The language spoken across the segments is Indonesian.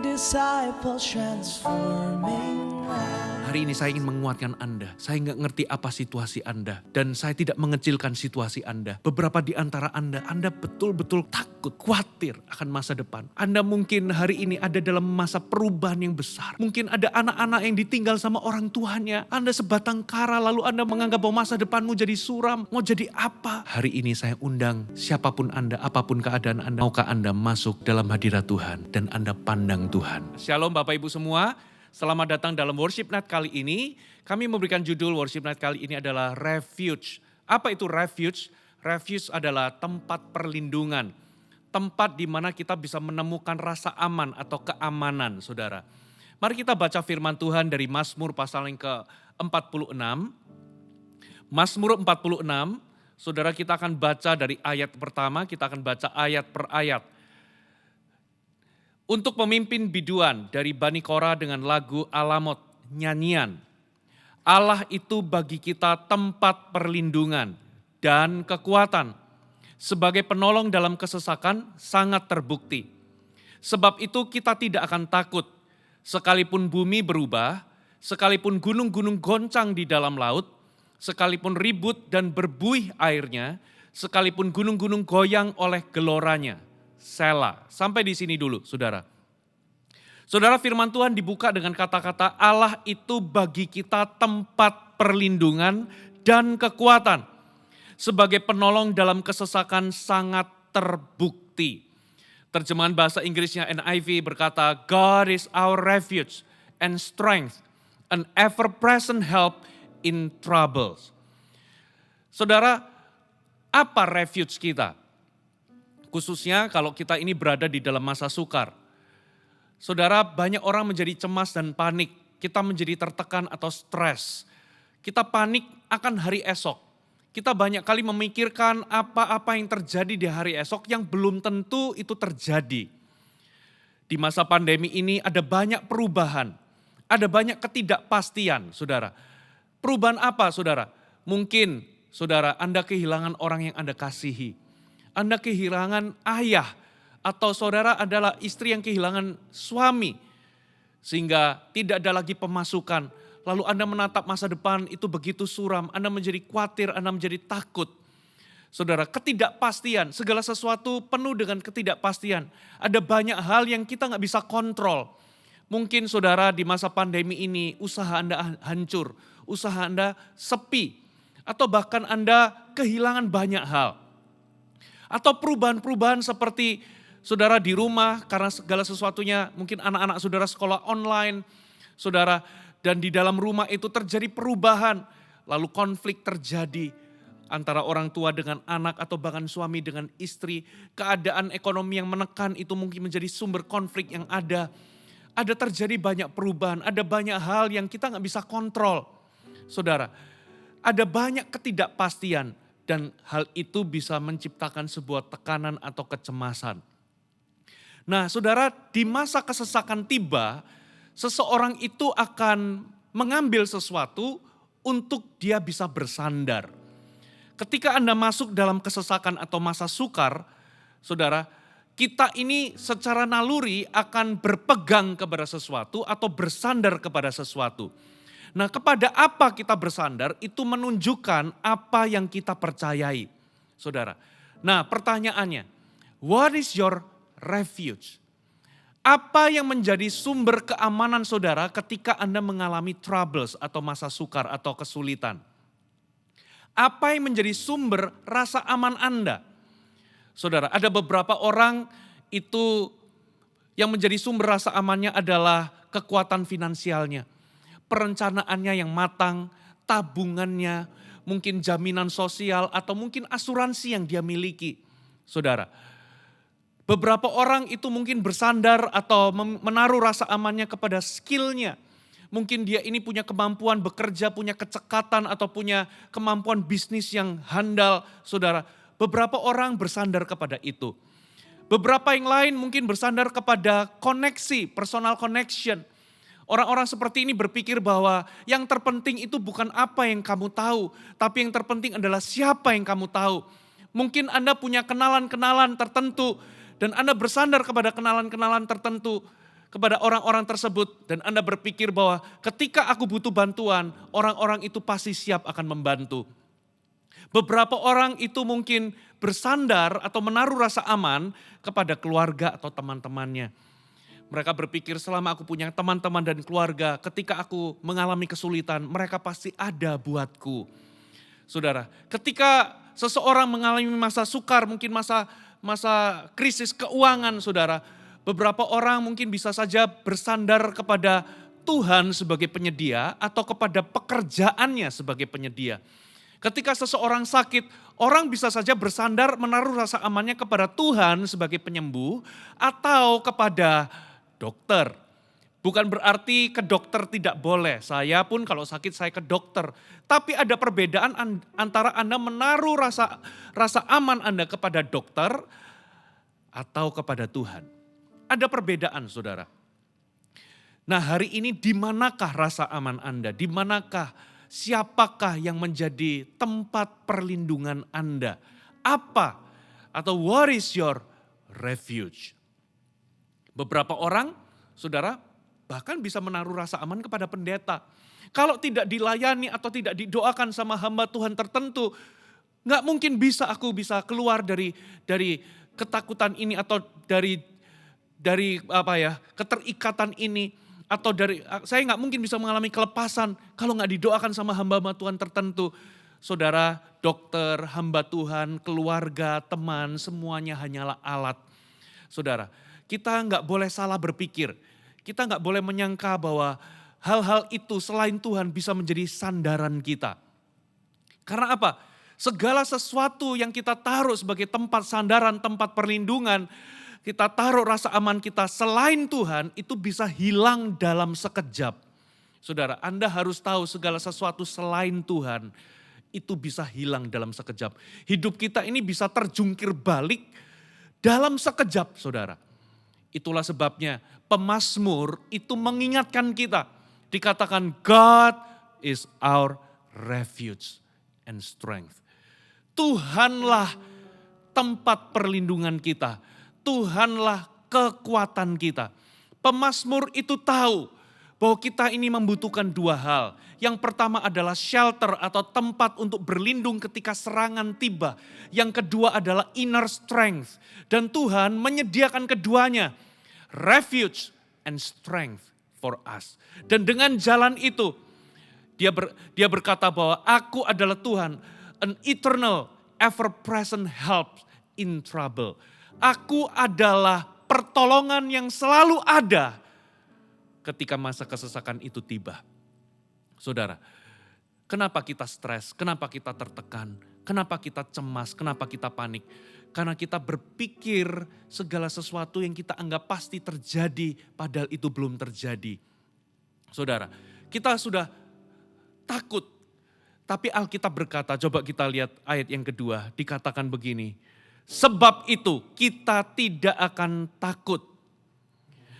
disciples transforming lives. Hari ini saya ingin menguatkan Anda. Saya nggak ngerti apa situasi Anda. Dan saya tidak mengecilkan situasi Anda. Beberapa di antara Anda betul-betul takut, khawatir akan masa depan. Anda mungkin hari ini ada dalam masa perubahan yang besar. Mungkin ada anak-anak yang ditinggal sama orang tuanya. Anda sebatang kara lalu Anda menganggap bahwa masa depanmu jadi suram. Mau jadi apa? Hari ini saya undang siapapun Anda, apapun keadaan Anda. Maukah Anda masuk dalam hadirat Tuhan dan Anda pandang Tuhan. Shalom Bapak Ibu semua. Selamat datang dalam Worship Night kali ini. Kami memberikan judul Worship Night kali ini adalah Refuge. Apa itu refuge? Refuge adalah tempat perlindungan. Tempat di mana kita bisa menemukan rasa aman atau keamanan, saudara. Mari kita baca firman Tuhan dari Mazmur pasal yang ke-46. Mazmur 46, saudara, kita akan baca dari ayat pertama, kita akan baca ayat per ayat. Untuk pemimpin biduan dari Bani Korah dengan lagu Alamot, nyanyian. Allah itu bagi kita tempat perlindungan dan kekuatan. Sebagai penolong dalam kesesakan sangat terbukti. Sebab itu kita tidak akan takut. Sekalipun bumi berubah, sekalipun gunung-gunung goncang di dalam laut, sekalipun ribut dan berbuih airnya, sekalipun gunung-gunung goyang oleh geloranya. Selah. Sampai di sini dulu, saudara. Saudara, firman Tuhan dibuka dengan kata-kata Allah itu bagi kita tempat perlindungan dan kekuatan. Sebagai penolong dalam kesesakan sangat terbukti. Terjemahan bahasa Inggrisnya NIV berkata, God is our refuge and strength, an ever-present help in troubles. Saudara, apa refuge kita? Khususnya kalau kita ini berada di dalam masa sukar. Saudara, banyak orang menjadi cemas dan panik. Kita menjadi tertekan atau stres. Kita panik akan hari esok. Kita banyak kali memikirkan apa-apa yang terjadi di hari esok yang belum tentu itu terjadi. Di masa pandemi ini ada banyak perubahan. Ada banyak ketidakpastian, saudara. Perubahan apa, saudara? Mungkin, saudara, Anda kehilangan orang yang Anda kasihi. Anda kehilangan ayah atau saudara adalah istri yang kehilangan suami. Sehingga tidak ada lagi pemasukan. Lalu Anda menatap masa depan itu begitu suram. Anda menjadi khawatir, Anda menjadi takut. Saudara, ketidakpastian, segala sesuatu penuh dengan ketidakpastian. Ada banyak hal yang kita gak bisa kontrol. Mungkin saudara di masa pandemi ini usaha Anda hancur. Usaha Anda sepi. Atau bahkan Anda kehilangan banyak hal. Atau perubahan-perubahan seperti saudara di rumah karena segala sesuatunya mungkin anak-anak saudara sekolah online. Saudara, dan di dalam rumah itu terjadi perubahan. Lalu konflik terjadi antara orang tua dengan anak atau bahkan suami dengan istri. Keadaan ekonomi yang menekan itu mungkin menjadi sumber konflik yang ada. Ada terjadi banyak perubahan, ada banyak hal yang kita gak bisa kontrol. Saudara, ada banyak ketidakpastian. Dan hal itu bisa menciptakan sebuah tekanan atau kecemasan. Nah saudara, di masa kesesakan tiba, seseorang itu akan mengambil sesuatu untuk dia bisa bersandar. Ketika Anda masuk dalam kesesakan atau masa sukar, saudara, kita ini secara naluri akan berpegang kepada sesuatu atau bersandar kepada sesuatu. Nah, kepada apa kita bersandar itu menunjukkan apa yang kita percayai, saudara. Nah, pertanyaannya, what is your refuge? Apa yang menjadi sumber keamanan saudara ketika Anda mengalami troubles atau masa sukar atau kesulitan? Apa yang menjadi sumber rasa aman Anda? Saudara, ada beberapa orang itu yang menjadi sumber rasa amannya adalah kekuatan finansialnya. Perencanaannya yang matang, tabungannya, mungkin jaminan sosial atau mungkin asuransi yang dia miliki. Saudara, beberapa orang itu mungkin bersandar atau menaruh rasa amannya kepada skillnya. Mungkin dia ini punya kemampuan bekerja, punya kecekatan atau punya kemampuan bisnis yang handal. Saudara, beberapa orang bersandar kepada itu. Beberapa yang lain mungkin bersandar kepada koneksi, personal connection. Orang-orang seperti ini berpikir bahwa yang terpenting itu bukan apa yang kamu tahu, tapi yang terpenting adalah siapa yang kamu tahu. Mungkin Anda punya kenalan-kenalan tertentu dan Anda bersandar kepada kenalan-kenalan tertentu. kepada orang-orang tersebut dan Anda berpikir bahwa ketika aku butuh bantuan, orang-orang itu pasti siap akan membantu. Beberapa orang itu mungkin bersandar atau menaruh rasa aman kepada keluarga atau teman-temannya. Mereka berpikir selama aku punya teman-teman dan keluarga, ketika aku mengalami kesulitan, mereka pasti ada buatku. Saudara, ketika seseorang mengalami masa sukar, mungkin masa krisis keuangan, saudara, beberapa orang mungkin bisa saja bersandar kepada Tuhan sebagai penyedia atau kepada pekerjaannya sebagai penyedia. Ketika seseorang sakit, orang bisa saja bersandar menaruh rasa amannya kepada Tuhan sebagai penyembuh atau kepada dokter. Bukan berarti ke dokter tidak boleh. Saya pun kalau sakit saya ke dokter. Tapi ada perbedaan antara Anda menaruh rasa aman Anda kepada dokter atau kepada Tuhan. Ada perbedaan, saudara. Nah, hari ini di manakah rasa aman Anda? Di manakah, siapakah yang menjadi tempat perlindungan Anda? Apa atau what is your refuge? Beberapa orang, saudara, bahkan bisa menaruh rasa aman kepada pendeta. Kalau tidak dilayani atau tidak didoakan sama hamba Tuhan tertentu, nggak mungkin aku bisa keluar dari ketakutan ini atau dari keterikatan ini, atau saya nggak mungkin bisa mengalami kelepasan kalau nggak didoakan sama hamba-hamba Tuhan tertentu. Saudara, dokter, hamba Tuhan, keluarga, teman, semuanya hanyalah alat. Saudara, kita nggak boleh salah berpikir. Kita nggak boleh menyangka bahwa hal-hal itu selain Tuhan bisa menjadi sandaran kita. Karena apa? Segala sesuatu yang kita taruh sebagai tempat sandaran, tempat perlindungan, kita taruh rasa aman kita selain Tuhan, itu bisa hilang dalam sekejap. Saudara, Anda harus tahu segala sesuatu selain Tuhan, itu bisa hilang dalam sekejap. Hidup kita ini bisa terjungkir balik dalam sekejap, saudara. Itulah sebabnya pemazmur itu mengingatkan kita. Dikatakan God is our refuge and strength. Tuhanlah tempat perlindungan kita. Tuhanlah kekuatan kita. Pemazmur itu tahu bahwa kita ini membutuhkan dua hal. Yang pertama adalah shelter atau tempat untuk berlindung ketika serangan tiba. Yang kedua adalah inner strength. Dan Tuhan menyediakan keduanya. Refuge and strength for us. Dan dengan jalan itu, dia berkata bahwa aku adalah Tuhan, an eternal, ever-present help in trouble. Aku adalah pertolongan yang selalu ada ketika masa kesesakan itu tiba. Saudara, kenapa kita stres, kenapa kita tertekan, kenapa kita cemas, kenapa kita panik? Karena kita berpikir segala sesuatu yang kita anggap pasti terjadi, padahal itu belum terjadi. Saudara, kita sudah takut. Tapi Alkitab berkata, coba kita lihat ayat yang kedua, dikatakan begini. Sebab itu kita tidak akan takut.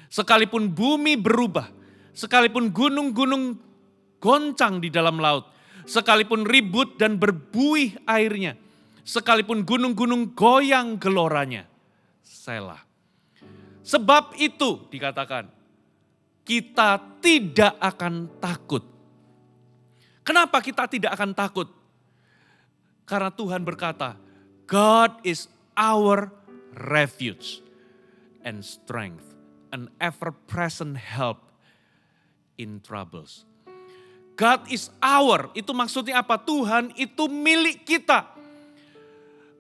Sekalipun bumi berubah, sekalipun gunung-gunung goncang di dalam laut, sekalipun ribut dan berbuih airnya, sekalipun gunung-gunung goyang geloranya. Selah. Sebab itu dikatakan, kita tidak akan takut. Kenapa kita tidak akan takut? Karena Tuhan berkata, God is our refuge and strength, an ever-present help in troubles. God is our, itu maksudnya apa? Tuhan itu milik kita.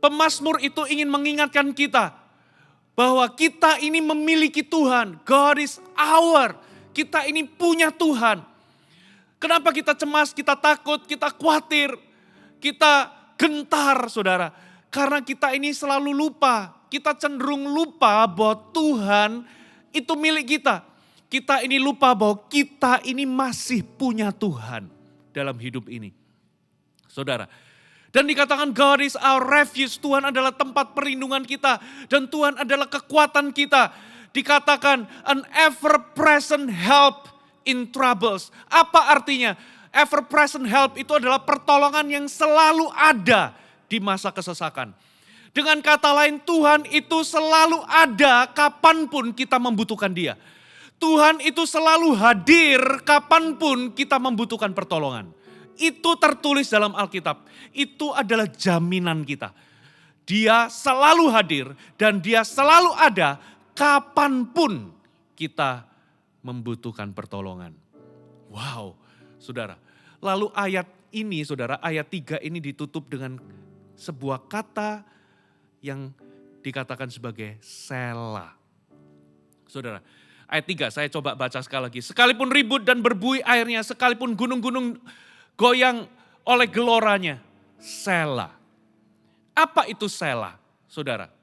Pemazmur itu ingin mengingatkan kita bahwa kita ini memiliki Tuhan. God is our, kita ini punya Tuhan. Kenapa kita cemas, kita takut, kita khawatir, kita gentar, saudara? Karena kita ini selalu lupa, kita cenderung lupa bahwa Tuhan itu milik kita. Kita ini lupa bahwa kita ini masih punya Tuhan dalam hidup ini. Saudara, dan dikatakan God is our refuge, Tuhan adalah tempat perlindungan kita. Dan Tuhan adalah kekuatan kita. Dikatakan an ever-present help in troubles. Apa artinya? Ever-present help itu adalah pertolongan yang selalu ada di masa kesesakan. Dengan kata lain, Tuhan itu selalu ada kapanpun kita membutuhkan Dia. Tuhan itu selalu hadir kapanpun kita membutuhkan pertolongan. Itu tertulis dalam Alkitab. Itu adalah jaminan kita. Dia selalu hadir dan dia selalu ada kapanpun kita membutuhkan pertolongan. Wow, saudara. Lalu ayat ini, saudara, ayat 3 ini ditutup dengan sebuah kata yang dikatakan sebagai Selah. Saudara, ayat 3 saya coba baca sekali lagi. Sekalipun ribut dan berbuih airnya, sekalipun gunung-gunung goyang oleh geloranya, Selah. Apa itu Selah, saudara?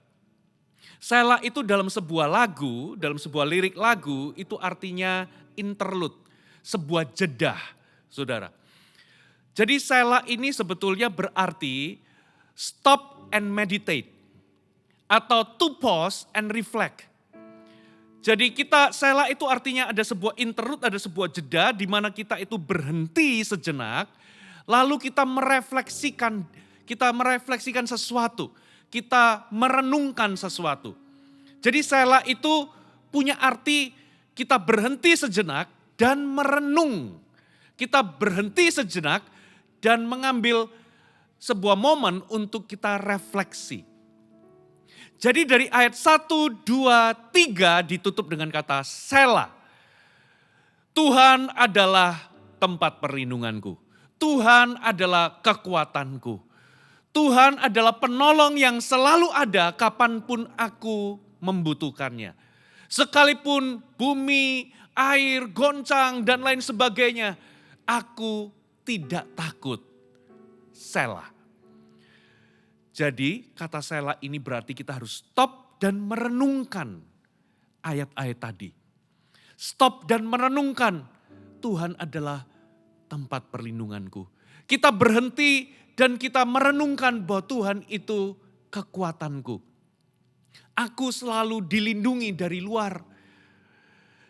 Selah itu dalam sebuah lagu, dalam sebuah lirik lagu, itu artinya interlude, sebuah jedah, saudara. Jadi Selah ini sebetulnya berarti stop and meditate, atau to pause and reflect. Jadi Selah itu artinya ada sebuah interlude, ada sebuah jeda di mana kita itu berhenti sejenak, lalu kita merefleksikan sesuatu, kita merenungkan sesuatu. Jadi Selah itu punya arti kita berhenti sejenak dan merenung. Kita berhenti sejenak dan mengambil sebuah momen untuk kita refleksi. Jadi dari ayat 1, 2, 3 ditutup dengan kata Selah. Tuhan adalah tempat perlindunganku. Tuhan adalah kekuatanku. Tuhan adalah penolong yang selalu ada kapanpun aku membutuhkannya. Sekalipun bumi, air, goncang dan lain sebagainya, aku tidak takut. Selah. Jadi kata Selah ini berarti kita harus stop dan merenungkan ayat-ayat tadi. Stop dan merenungkan Tuhan adalah tempat perlindunganku. Kita berhenti dan kita merenungkan bahwa Tuhan itu kekuatanku. Aku selalu dilindungi dari luar.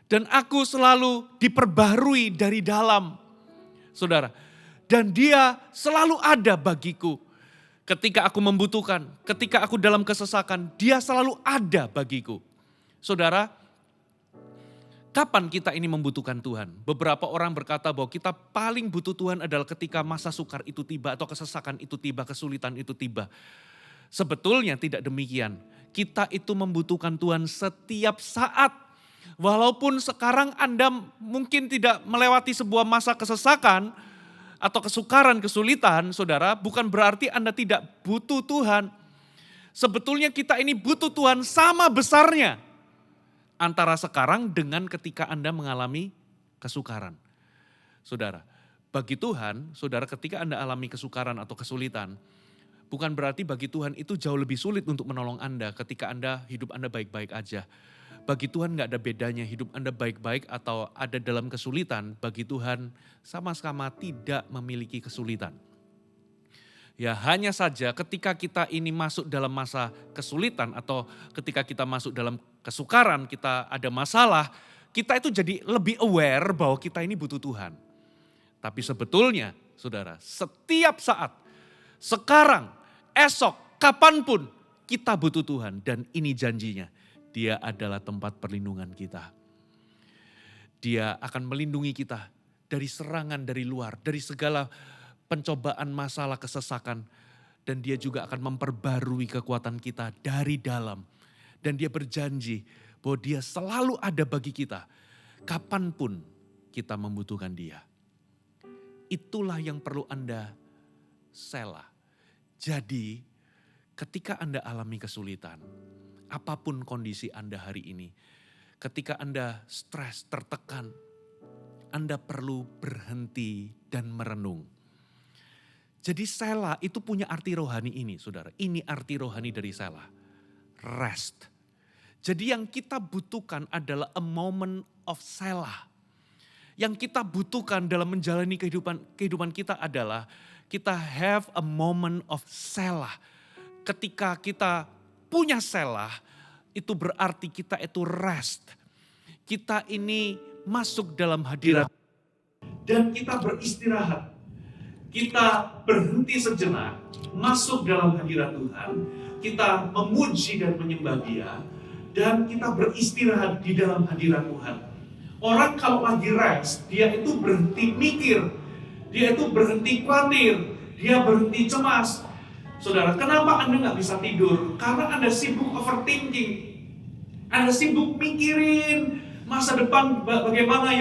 Dan aku selalu diperbarui dari dalam. Saudara, dan dia selalu ada bagiku. Ketika aku membutuhkan, ketika aku dalam kesesakan, dia selalu ada bagiku. Saudara, kapan kita ini membutuhkan Tuhan? Beberapa orang berkata bahwa kita paling butuh Tuhan adalah ketika masa sukar itu tiba atau kesesakan itu tiba, kesulitan itu tiba. Sebetulnya tidak demikian. Kita itu membutuhkan Tuhan setiap saat. Walaupun sekarang Anda mungkin tidak melewati sebuah masa kesesakan atau kesukaran, kesulitan, saudara, bukan berarti Anda tidak butuh Tuhan. Sebetulnya kita ini butuh Tuhan sama besarnya antara sekarang dengan ketika Anda mengalami kesukaran. Saudara, bagi Tuhan, saudara ketika Anda alami kesukaran atau kesulitan, bukan berarti bagi Tuhan itu jauh lebih sulit untuk menolong Anda ketika hidup Anda baik-baik aja. Bagi Tuhan gak ada bedanya hidup Anda baik-baik atau ada dalam kesulitan. Bagi Tuhan sama-sama tidak memiliki kesulitan. Ya hanya saja ketika kita ini masuk dalam masa kesulitan atau ketika kita masuk dalam kesukaran, kita ada masalah, kita itu jadi lebih aware bahwa kita ini butuh Tuhan. Tapi sebetulnya saudara, setiap saat, sekarang, esok, kapanpun kita butuh Tuhan. Dan ini janjinya. Dia adalah tempat perlindungan kita. Dia akan melindungi kita dari serangan dari luar, dari segala pencobaan, masalah, kesesakan. Dan dia juga akan memperbarui kekuatan kita dari dalam. Dan dia berjanji bahwa dia selalu ada bagi kita. Kapanpun kita membutuhkan dia. Itulah yang perlu Anda selah. Jadi ketika Anda alami kesulitan, apapun kondisi Anda hari ini, ketika Anda stres, tertekan, Anda perlu berhenti dan merenung. Jadi selah itu punya arti rohani ini, saudara. Ini arti rohani dari selah. Rest. Jadi yang kita butuhkan adalah a moment of selah. Yang kita butuhkan dalam menjalani kehidupan kita adalah kita have a moment of selah. Ketika kita punya selah, itu berarti kita itu rest. Kita ini masuk dalam hadirat. Dan kita beristirahat. Kita berhenti sejenak, masuk dalam hadirat Tuhan. Kita memuji dan menyembah Dia. Dan kita beristirahat di dalam hadirat Tuhan. Orang kalau lagi rest, dia itu berhenti mikir, dia itu berhenti khawatir, dia berhenti cemas. Saudara, kenapa Anda nggak bisa tidur? Karena Anda sibuk overthinking. Anda sibuk mikirin masa depan bagaimana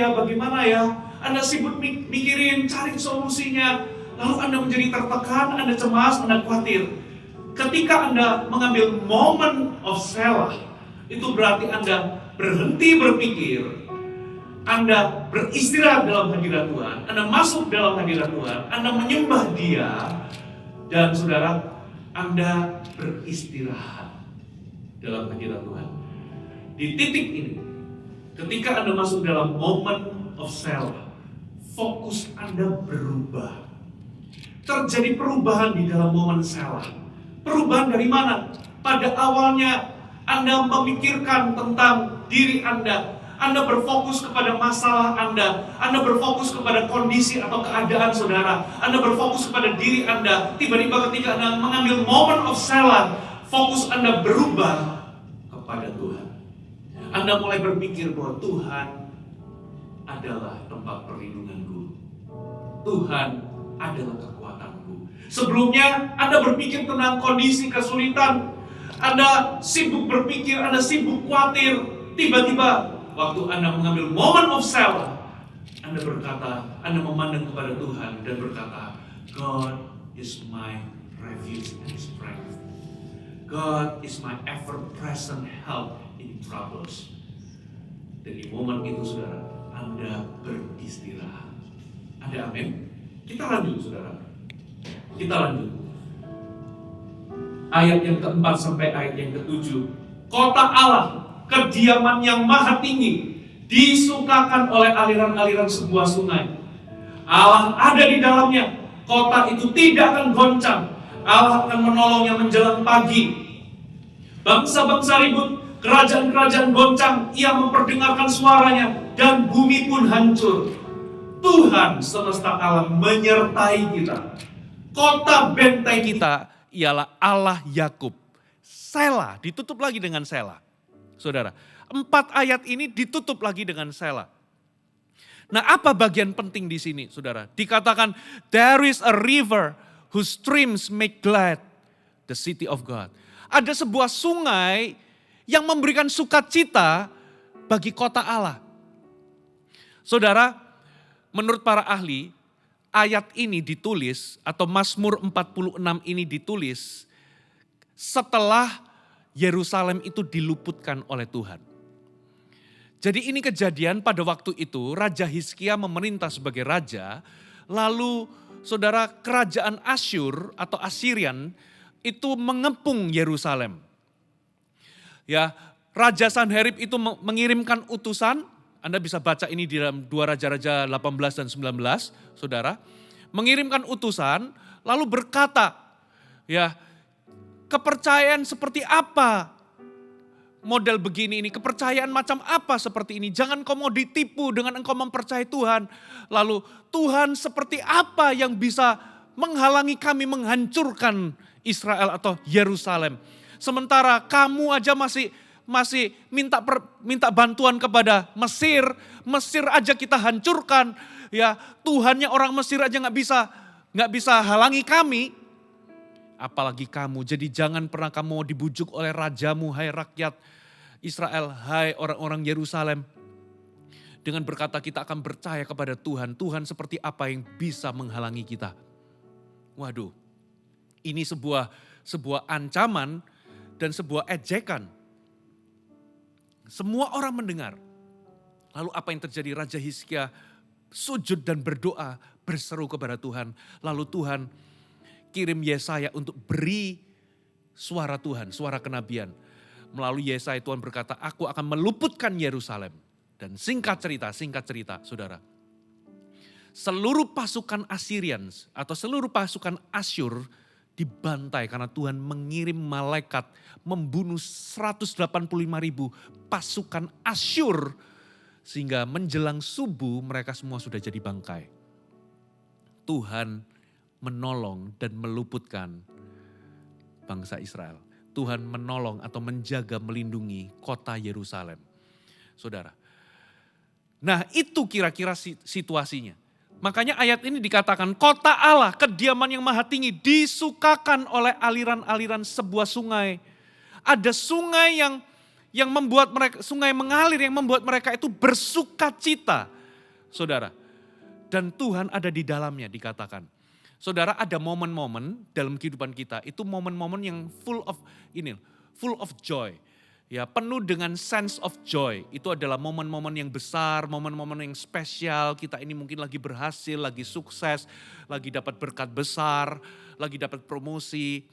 ya. Anda sibuk mikirin, cari solusinya. Lalu Anda menjadi tertekan, Anda cemas, Anda khawatir. Ketika Anda mengambil moment of Selah, itu berarti Anda berhenti berpikir, Anda beristirahat dalam hadirat Tuhan, Anda masuk dalam hadirat Tuhan, Anda menyembah Dia, dan saudara, Anda beristirahat dalam hadirat Tuhan. Di titik ini, ketika Anda masuk dalam moment of Selah, fokus Anda berubah. Terjadi perubahan di dalam momen Selah. Perubahan dari mana? Pada awalnya Anda memikirkan tentang diri Anda berfokus kepada masalah Anda berfokus kepada kondisi atau keadaan saudara, Anda berfokus kepada diri Anda. Tiba-tiba ketika Anda mengambil moment of Selah, fokus Anda berubah kepada Tuhan. Anda mulai berpikir bahwa Tuhan adalah tempat perlindunganku. Tuhan adalah kekuatanku. Sebelumnya Anda berpikir tentang kondisi kesulitan, Anda sibuk berpikir, Anda sibuk khawatir. Tiba-tiba waktu Anda mengambil moment of Selah, Anda berkata, Anda memandang kepada Tuhan dan berkata, God is my refuge and strength. God is my ever-present help in troubles. Dan di momen itu saudara, Anda beristirahat. Ada amin? Kita lanjut saudara. Kita lanjut. Ayat yang keempat sampai ayat yang ketujuh. Kota Allah, kediaman yang maha tinggi, disukakan oleh aliran-aliran sebuah sungai. Allah ada di dalamnya. Kota itu tidak akan goncang. Allah akan menolongnya menjelang pagi. Bangsa-bangsa ribut, kerajaan-kerajaan goncang, ia memperdengarkan suaranya, dan bumi pun hancur. Tuhan semesta alam menyertai kita. Kota benteng kita ialah Allah Yakub. Selah, ditutup lagi dengan Selah. Saudara, 4 ayat ini ditutup lagi dengan Selah. Nah, apa bagian penting di sini, saudara? Dikatakan, there is a river whose streams make glad the city of God. Ada sebuah sungai yang memberikan sukacita bagi kota Allah. Saudara, menurut para ahli, ayat ini ditulis atau Mazmur 46 ini ditulis setelah Yerusalem itu diluputkan oleh Tuhan. Jadi ini kejadian pada waktu itu Raja Hizkia memerintah sebagai raja, lalu saudara kerajaan Asyur atau Assyrian itu mengepung Yerusalem. Ya, Raja Sanherib itu mengirimkan utusan, Anda bisa baca ini di dalam 2 Raja-Raja 18 dan 19, saudara. Mengirimkan utusan, lalu berkata, ya, kepercayaan seperti apa model begini ini, kepercayaan macam apa seperti ini. Jangan kau mau ditipu dengan engkau mempercayai Tuhan. Lalu Tuhan seperti apa yang bisa menghalangi kami menghancurkan Israel atau Yerusalem. Sementara kamu aja masih minta bantuan kepada Mesir. Mesir aja kita hancurkan. Ya, Tuhannya orang Mesir aja nggak bisa halangi kami. Apalagi kamu. Jadi jangan pernah kamu dibujuk oleh rajamu, hai rakyat Israel, hai orang-orang Yerusalem. Dengan berkata kita akan percaya kepada Tuhan. Tuhan seperti apa yang bisa menghalangi kita. Waduh, ini sebuah ancaman dan sebuah ejekan. Semua orang mendengar. Lalu apa yang terjadi? Raja Hizkia sujud dan berdoa, berseru kepada Tuhan. Lalu Tuhan kirim Yesaya untuk beri suara Tuhan, suara kenabian. Melalui Yesaya Tuhan berkata, aku akan meluputkan Yerusalem. Dan singkat cerita saudara. Seluruh pasukan Assyrians atau seluruh pasukan Asyur dibantai karena Tuhan mengirim malaikat membunuh 185.000 pasukan Asyur. Sehingga menjelang subuh mereka semua sudah jadi bangkai. Tuhan menolong dan meluputkan bangsa Israel. Tuhan menolong atau menjaga melindungi kota Yerusalem. Saudara, Nah itu kira-kira situasinya. Makanya ayat ini dikatakan kota Allah, kediaman yang maha tinggi disukakan oleh aliran-aliran sebuah sungai. Ada sungai yang membuat mereka, sungai mengalir yang membuat mereka itu bersuka cita. Saudara, dan Tuhan ada di dalamnya dikatakan. Saudara, ada momen-momen dalam kehidupan kita, itu momen-momen yang full of joy. Ya, penuh dengan sense of joy. Itu adalah momen-momen yang besar, momen-momen yang spesial. Kita ini mungkin lagi berhasil, lagi sukses, lagi dapat berkat besar, lagi dapat promosi.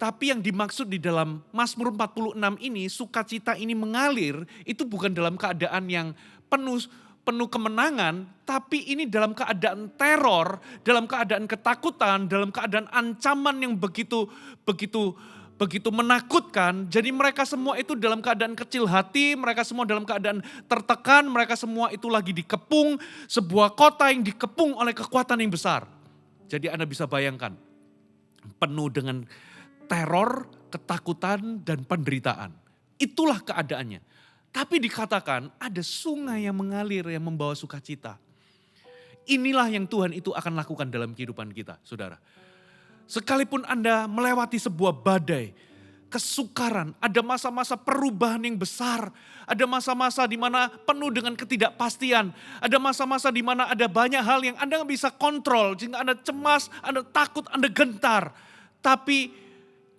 Tapi yang dimaksud di dalam Mazmur 46 ini, sukacita ini mengalir, itu bukan dalam keadaan yang penuh kemenangan, tapi ini dalam keadaan teror, dalam keadaan ketakutan, dalam keadaan ancaman yang begitu menakutkan. Jadi mereka semua itu dalam keadaan kecil hati, mereka semua dalam keadaan tertekan, mereka semua itu lagi dikepung, sebuah kota yang dikepung oleh kekuatan yang besar. Jadi Anda bisa bayangkan, penuh dengan teror, ketakutan, dan penderitaan. Itulah keadaannya. Tapi dikatakan ada sungai yang mengalir yang membawa sukacita. Inilah yang Tuhan itu akan lakukan dalam kehidupan kita, saudara. Sekalipun Anda melewati sebuah badai, kesukaran, ada masa-masa perubahan yang besar, ada masa-masa di mana penuh dengan ketidakpastian, ada masa-masa di mana ada banyak hal yang Anda nggak bisa kontrol, sehingga Anda cemas, Anda takut, Anda gentar. Tapi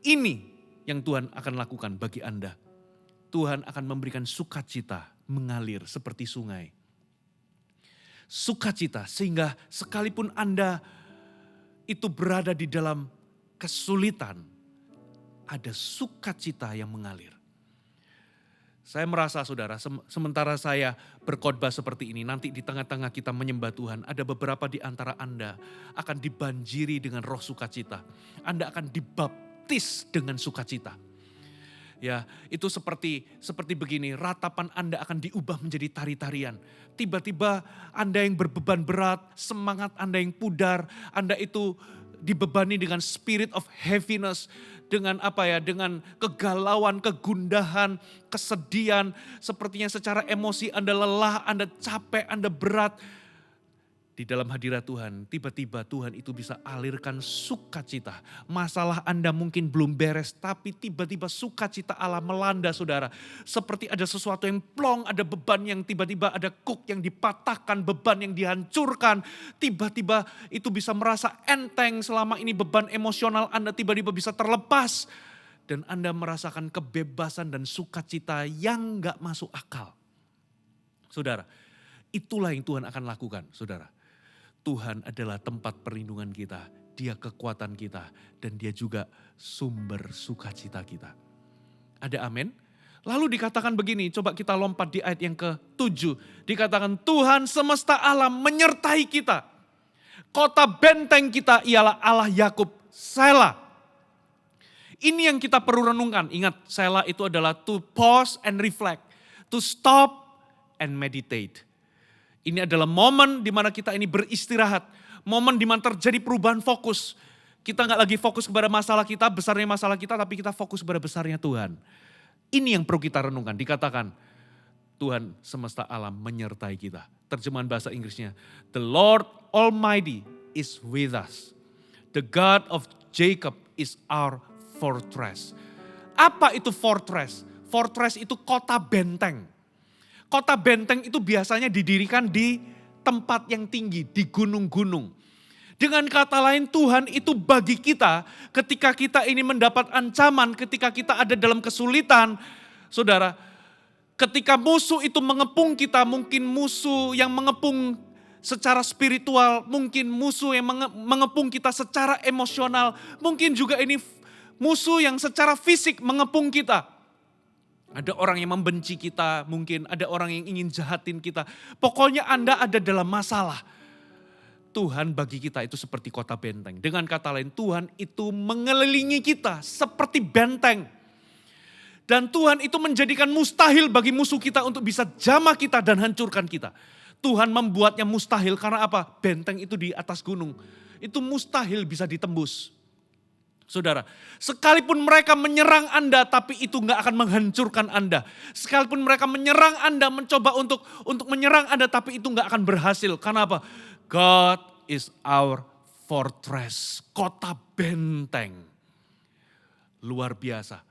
ini yang Tuhan akan lakukan bagi Anda. Tuhan akan memberikan sukacita mengalir seperti sungai. Sukacita sehingga sekalipun Anda itu berada di dalam kesulitan, ada sukacita yang mengalir. Saya merasa saudara, sementara saya berkhotbah seperti ini, nanti di tengah-tengah kita menyembah Tuhan, ada beberapa di antara Anda akan dibanjiri dengan roh sukacita. Anda akan dibaptis dengan sukacita. Ya, itu seperti begini, ratapan Anda akan diubah menjadi tari-tarian. Tiba-tiba Anda yang berbeban berat, semangat Anda yang pudar, Anda itu dibebani dengan spirit of heaviness, dengan dengan kegalauan, kegundahan, kesedihan, sepertinya secara emosi Anda lelah, Anda capek, Anda berat. Di dalam hadirat Tuhan, tiba-tiba Tuhan itu bisa alirkan sukacita. Masalah Anda mungkin belum beres, tapi tiba-tiba sukacita Allah melanda saudara. Seperti ada sesuatu yang plong, ada beban yang tiba-tiba ada kuk yang dipatahkan, beban yang dihancurkan. Tiba-tiba itu bisa merasa enteng, selama ini beban emosional Anda tiba-tiba bisa terlepas. Dan Anda merasakan kebebasan dan sukacita yang gak masuk akal. Saudara, itulah yang Tuhan akan lakukan saudara. Tuhan adalah tempat perlindungan kita, Dia kekuatan kita, dan Dia juga sumber sukacita kita. Ada amin? Lalu dikatakan begini, coba kita lompat di ayat yang ke-7. Dikatakan Tuhan semesta alam menyertai kita. Kota benteng kita ialah Allah Yakub, Selah. Ini yang kita perlu renungkan. Ingat, Selah itu adalah to pause and reflect, to stop and meditate. Ini adalah momen di mana kita ini beristirahat. Momen di mana terjadi perubahan fokus. Kita nggak lagi fokus kepada masalah kita, besarnya masalah kita, tapi kita fokus kepada besarnya Tuhan. Ini yang perlu kita renungkan. Dikatakan Tuhan semesta alam menyertai kita. Terjemahan bahasa Inggrisnya, The Lord Almighty is with us. The God of Jacob is our fortress. Apa itu fortress? Fortress itu kota benteng. Kota benteng itu biasanya didirikan di tempat yang tinggi, di gunung-gunung. Dengan kata lain Tuhan itu bagi kita ketika kita ini mendapat ancaman, ketika kita ada dalam kesulitan. Saudara, ketika musuh itu mengepung kita, mungkin musuh yang mengepung secara spiritual, mungkin musuh yang mengepung kita secara emosional, mungkin juga ini musuh yang secara fisik mengepung kita. Ada orang yang membenci kita, mungkin ada orang yang ingin jahatin kita. Pokoknya Anda ada dalam masalah. Tuhan bagi kita itu seperti kota benteng. Dengan kata lain, Tuhan itu mengelilingi kita seperti benteng. Dan Tuhan itu menjadikan mustahil bagi musuh kita untuk bisa jamah kita dan hancurkan kita. Tuhan membuatnya mustahil karena apa? Benteng itu di atas gunung. Itu mustahil bisa ditembus. Saudara, sekalipun mereka menyerang Anda, tapi itu nggak akan menghancurkan Anda. Sekalipun mereka menyerang Anda, mencoba untuk menyerang Anda, tapi itu nggak akan berhasil. Karena apa? God is our fortress, kota benteng. Luar biasa.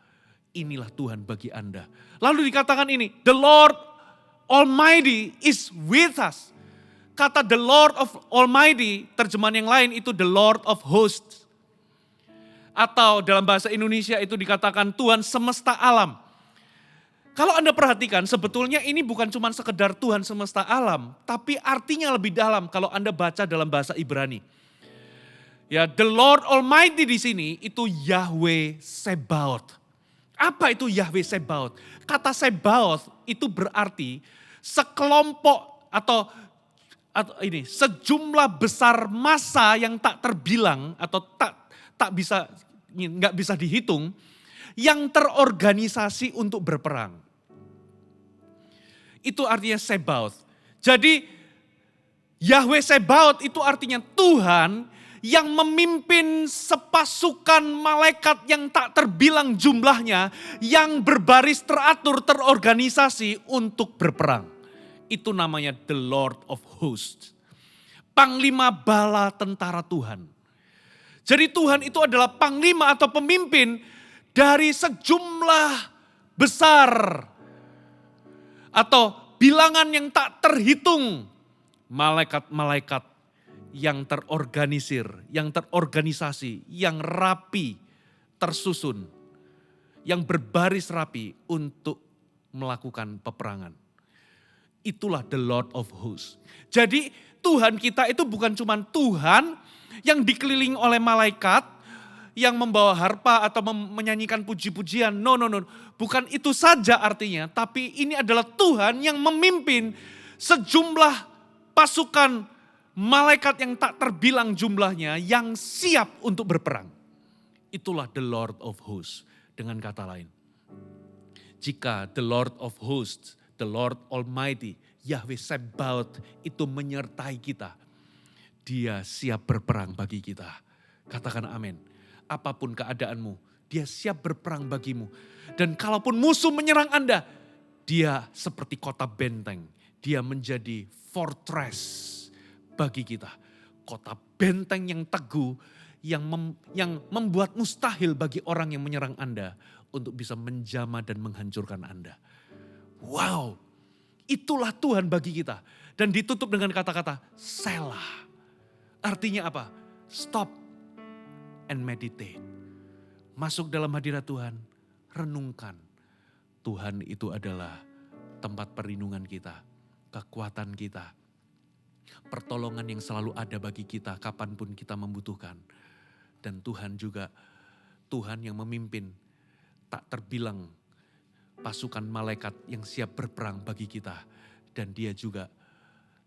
Inilah Tuhan bagi Anda. Lalu dikatakan ini, the Lord Almighty is with us. Kata the Lord of Almighty, terjemahan yang lain itu the Lord of Hosts. Atau dalam bahasa Indonesia itu dikatakan Tuhan semesta alam. Kalau Anda perhatikan sebetulnya ini bukan cuma sekedar Tuhan semesta alam. Tapi artinya lebih dalam kalau Anda baca dalam bahasa Ibrani. Ya, the Lord Almighty di sini itu Yahweh Sebaot. Apa itu Yahweh Sebaot? Kata Sebaot itu berarti sekelompok atau ini sejumlah besar massa yang tak terbilang atau nggak bisa dihitung, yang terorganisasi untuk berperang. Itu artinya Sebaot. Jadi Yahweh Sebaot itu artinya Tuhan yang memimpin sepasukan malaikat yang tak terbilang jumlahnya, yang berbaris teratur, terorganisasi untuk berperang. Itu namanya the Lord of Hosts. Panglima bala tentara Tuhan. Jadi Tuhan itu adalah panglima atau pemimpin dari sejumlah besar atau bilangan yang tak terhitung malaikat-malaikat yang terorganisir, yang terorganisasi, yang rapi, tersusun, yang berbaris rapi untuk melakukan peperangan. Itulah the Lord of Hosts. Jadi Tuhan kita itu bukan cuma Tuhan yang dikelilingi oleh malaikat, yang membawa harpa atau menyanyikan puji-pujian. No. Bukan itu saja artinya, tapi ini adalah Tuhan yang memimpin sejumlah pasukan malaikat yang tak terbilang jumlahnya yang siap untuk berperang. Itulah the Lord of Hosts. Dengan kata lain, jika the Lord of Hosts, the Lord Almighty, Yahweh Sebaot itu menyertai kita, Dia siap berperang bagi kita. Katakan amin. Apapun keadaanmu, Dia siap berperang bagimu. Dan kalaupun musuh menyerang Anda, Dia seperti kota benteng. Dia menjadi fortress bagi kita. Kota benteng yang teguh, yang membuat mustahil bagi orang yang menyerang Anda untuk bisa menjamah dan menghancurkan Anda. Wow, itulah Tuhan bagi kita. Dan ditutup dengan kata-kata Selah. Artinya apa? Stop and meditate. Masuk dalam hadirat Tuhan, renungkan. Tuhan itu adalah tempat perlindungan kita, kekuatan kita, pertolongan yang selalu ada bagi kita kapanpun kita membutuhkan. Dan Tuhan juga Tuhan yang memimpin tak terbilang pasukan malaikat yang siap berperang bagi kita. Dan Dia juga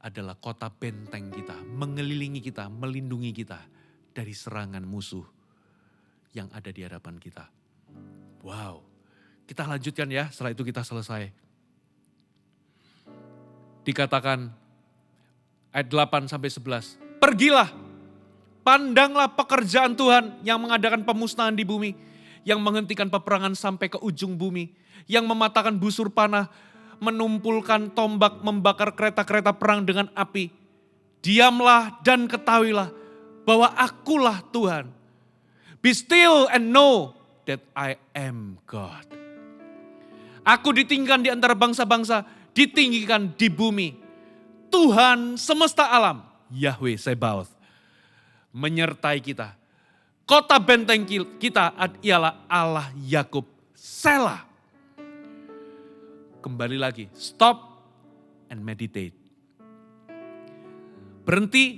adalah kota benteng kita, mengelilingi kita, melindungi kita dari serangan musuh yang ada di hadapan kita. Wow, kita lanjutkan ya, setelah itu kita selesai. Dikatakan ayat 8-11, pergilah, pandanglah pekerjaan Tuhan yang mengadakan pemusnahan di bumi, yang menghentikan peperangan sampai ke ujung bumi, yang mematahkan busur panah, menumpulkan tombak, membakar kereta-kereta perang dengan api. Diamlah dan ketahuilah bahwa akulah Tuhan. Be still and know that I am God. Aku ditinggikan di antara bangsa-bangsa, ditinggikan di bumi. Tuhan semesta alam, Yahweh Sebaot, menyertai kita. Kota benteng kita ialah Allah Yakub, Selah. Kembali lagi, stop and meditate. Berhenti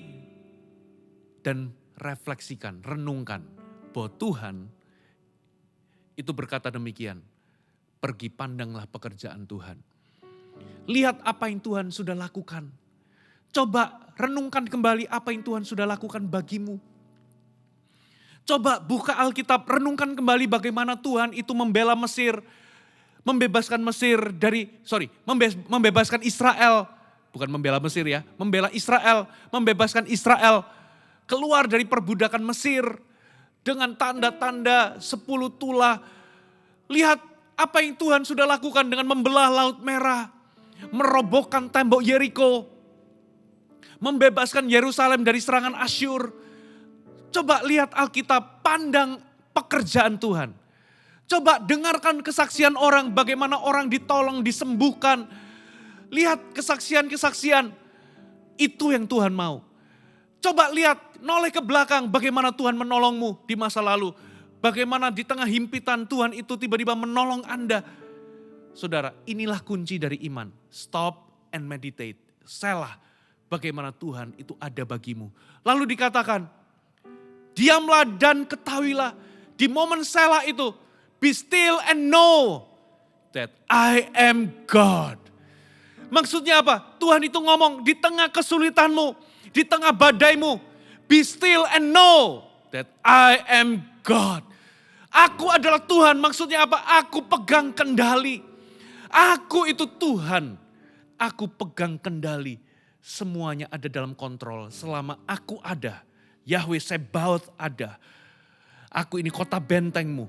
dan refleksikan, renungkan bahwa Tuhan itu berkata demikian. Pergi pandanglah pekerjaan Tuhan. Lihat apa yang Tuhan sudah lakukan. Coba renungkan kembali apa yang Tuhan sudah lakukan bagimu. Coba buka Alkitab, renungkan kembali bagaimana Tuhan itu membela Mesir. Membebaskan Israel, bukan membela Mesir ya, membela Israel, membebaskan Israel keluar dari perbudakan Mesir. dengan tanda-tanda 10 tulah. Lihat apa yang Tuhan sudah lakukan dengan membelah Laut Merah, merobohkan tembok Yeriko, membebaskan Yerusalem dari serangan Asyur. Coba lihat Alkitab, pandang pekerjaan Tuhan. Coba dengarkan kesaksian orang, bagaimana orang ditolong, disembuhkan. Lihat kesaksian-kesaksian, itu yang Tuhan mau. Coba lihat, noleh ke belakang, bagaimana Tuhan menolongmu di masa lalu. Bagaimana di tengah himpitan Tuhan itu tiba-tiba menolong Anda. Saudara, inilah kunci dari iman. Stop and meditate. Selah, bagaimana Tuhan itu ada bagimu. Lalu dikatakan, diamlah dan ketahuilah. Di momen selah itu, be still and know that I am God. Maksudnya apa? Tuhan itu ngomong di tengah kesulitanmu, di tengah badaimu, be still and know that I am God. Aku adalah Tuhan, maksudnya apa? Aku pegang kendali. Aku itu Tuhan. Aku pegang kendali. Semuanya ada dalam kontrol selama aku ada. Yahweh Sebaot ada. Aku ini kota bentengmu.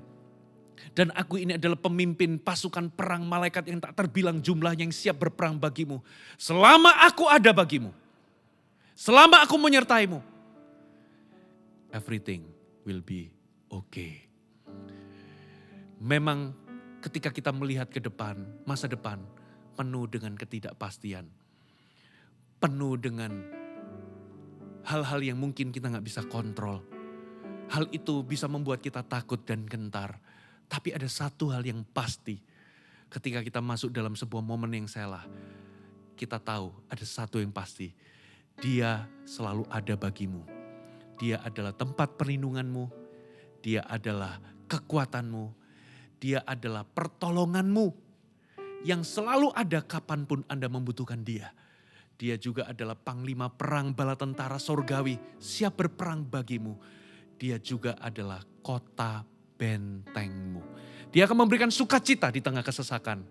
Dan aku ini adalah pemimpin pasukan perang malaikat yang tak terbilang jumlahnya yang siap berperang bagimu. Selama aku ada bagimu. Selama aku menyertaimu. Everything will be okay. Memang ketika kita melihat ke depan, masa depan penuh dengan ketidakpastian. Penuh dengan hal-hal yang mungkin kita gak bisa kontrol. Hal itu bisa membuat kita takut dan gentar. Tapi ada satu hal yang pasti. Ketika kita masuk dalam sebuah momen yang selah. Kita tahu ada satu yang pasti. Dia selalu ada bagimu. Dia adalah tempat perlindunganmu. Dia adalah kekuatanmu. Dia adalah pertolonganmu. Yang selalu ada kapanpun Anda membutuhkan dia. Dia juga adalah panglima perang bala tentara sorgawi. Siap berperang bagimu. Dia juga adalah kota bentengmu. Dia akan memberikan sukacita di tengah kesesakan.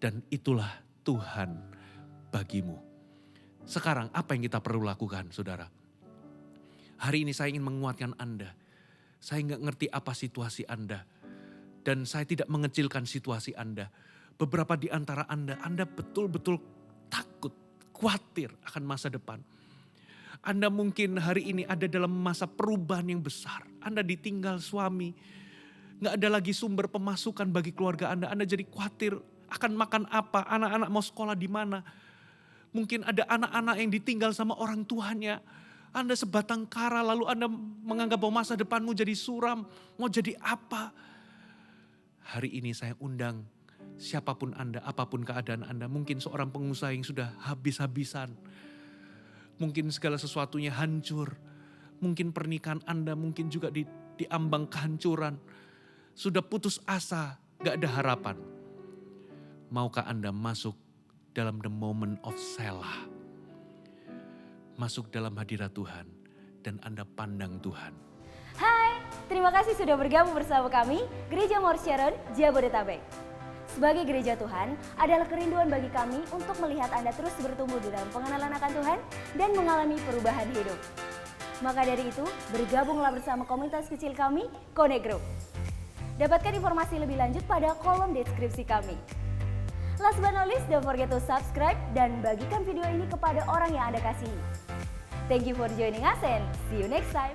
Dan itulah Tuhan bagimu. Sekarang apa yang kita perlu lakukan, saudara? Hari ini saya ingin menguatkan Anda. Saya nggak ngerti apa situasi Anda. Dan saya tidak mengecilkan situasi Anda. Beberapa di antara Anda betul-betul takut, khawatir akan masa depan. Anda mungkin hari ini ada dalam masa perubahan yang besar. Anda ditinggal suami. Gak ada lagi sumber pemasukan bagi keluarga Anda. Anda jadi khawatir akan makan apa, anak-anak mau sekolah di mana. Mungkin ada anak-anak yang ditinggal sama orang tuanya. Anda sebatang kara lalu Anda menganggap bahwa masa depanmu jadi suram. Mau jadi apa? Hari ini saya undang siapapun Anda, apapun keadaan Anda. Mungkin seorang pengusaha yang sudah habis-habisan. Mungkin segala sesuatunya hancur. Mungkin pernikahan Anda mungkin juga diambang kehancuran. Sudah putus asa, gak ada harapan. Maukah Anda masuk dalam the moment of selah? Masuk dalam hadirat Tuhan dan Anda pandang Tuhan. Hai, terima kasih sudah bergabung bersama kami, Gereja Mount Sharon, Jabodetabek. Sebagai gereja Tuhan, adalah kerinduan bagi kami untuk melihat Anda terus bertumbuh di dalam pengenalan akan Tuhan dan mengalami perubahan hidup. Maka dari itu, bergabunglah bersama komunitas kecil kami, Connect Group. Dapatkan informasi lebih lanjut pada kolom deskripsi kami. Last but not least, don't forget to subscribe dan bagikan video ini kepada orang yang Anda kasihi. Thank you for joining us and see you next time.